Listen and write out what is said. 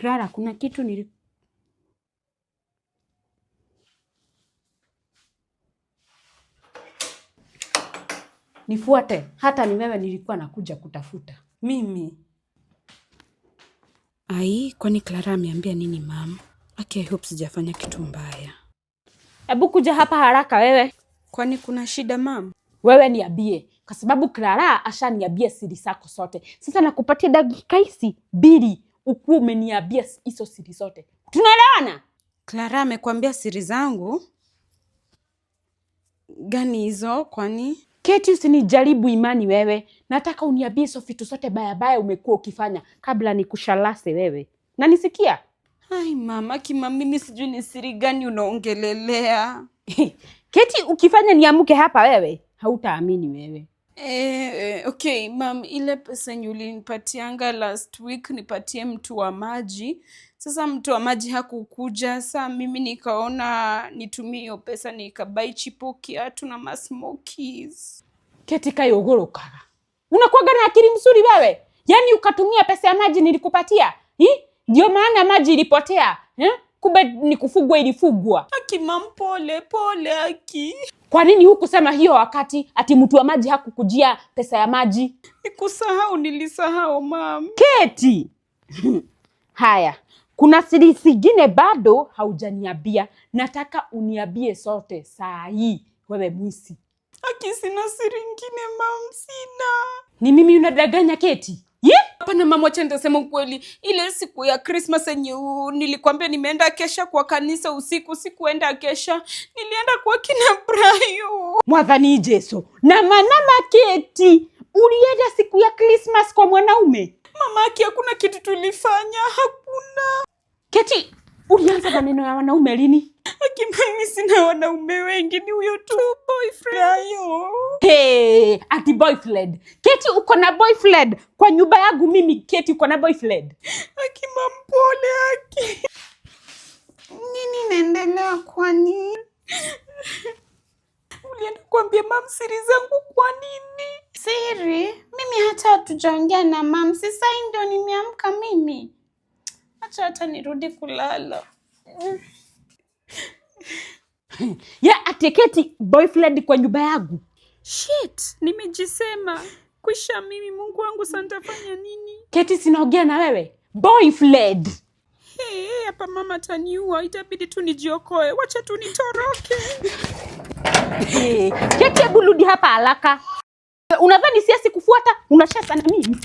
Clara, kuna kitu nifuate, hata ni wewe nilikuwa nakuja kutafuta. Mimi? Kwani Clara ameambia nini mama? I hope sijafanya kitu mbaya. Hebu kuja hapa haraka wewe. Kwani kuna shida mama? Wewe niambie, kwa sababu Clara ashaniambia siri zako zote. Sasa nakupatia dakika hizi 2 ukuwe umeniambia hizo siri zote. Tunaelewana? Clara amekwambia siri zangu? Gani hizo kwani? Keti, usinijaribu imani wewe. Nataka uniambie hizo vitu zote baya umekuwa ukifanya kabla nikushalase wewe. Na nisikia? Mama, mimi sijui ni siri gani unaongelelea. Keti, ukifanya niamke hapa wewe, hautaamini wewe. Okay, mam, ile pesa yenye ulinipatianga last week nipatie mtu wa maji. Sasa mtu wa maji hakukuja, saa mimi nikaona nitumie hiyo pesa nikabai chipo kiatu na masmokies. Keti kayogorokaga. Unakuwaga na akili mzuri wewe? Yaani ukatumia pesa ya maji nilikupatia? Ndio maana maji ilipotea. Kumbe ni kufugwa ilifugwa. Mam, pole Aki. Kwa nini hukusema hiyo wakati ati mtu wa maji hakukujia pesa ya maji? Nilisahau mam. Keti. Haya, kuna siri zingine bado haujaniambia. Nataka uniambie sote saa hii wewe mwisi. Aki, sina siri nyingine mam, sina. Ni mimi unadanganya Keti? Hapana mama, acha nitasema ukweli. Ile siku ya Christmas yenye nilikwambia nimeenda kesha kwa kanisa usiku, sikuenda kesha. Nilienda kwa kina Brayo. Mwadhani Jesu. Nama Keti. Ulienda siku ya Christmas kwa mwanaume? Mama, Aki, hakuna kitu tulifanya, hakuna. Keti, ulianza maneno ya wanaume lini? Aki, mimi sina wanaume wengi, ni huyo tu boyfriend. Brayo. Ati boyfriend. Keti, uko na boyfriend? Kwa nyumba yangu mimi Keti uko na boyfriend? Aki, pole Aki. Nini inaendelea kwani? Ulienda kuambia mam siri zangu kwa nini? Siri? Mimi hata hatujaongea na mam. Sasa ndio nimeamka mimi. Acha hata nirudi kulala. Ati Keti boyfriend kwa nyumba yangu? Shit, nimejisema. Kwisha mimi, Mungu wangu, sasa nitafanya nini? Keti, sinaongea na wewe. Boyfriend. Hapa mama taniua, itabidi tu nijiokoe. Wacha tu nitoroke. Keti, hebu rudi hapa haraka. Unadhani siasi kufuata? Unashasa na mimi?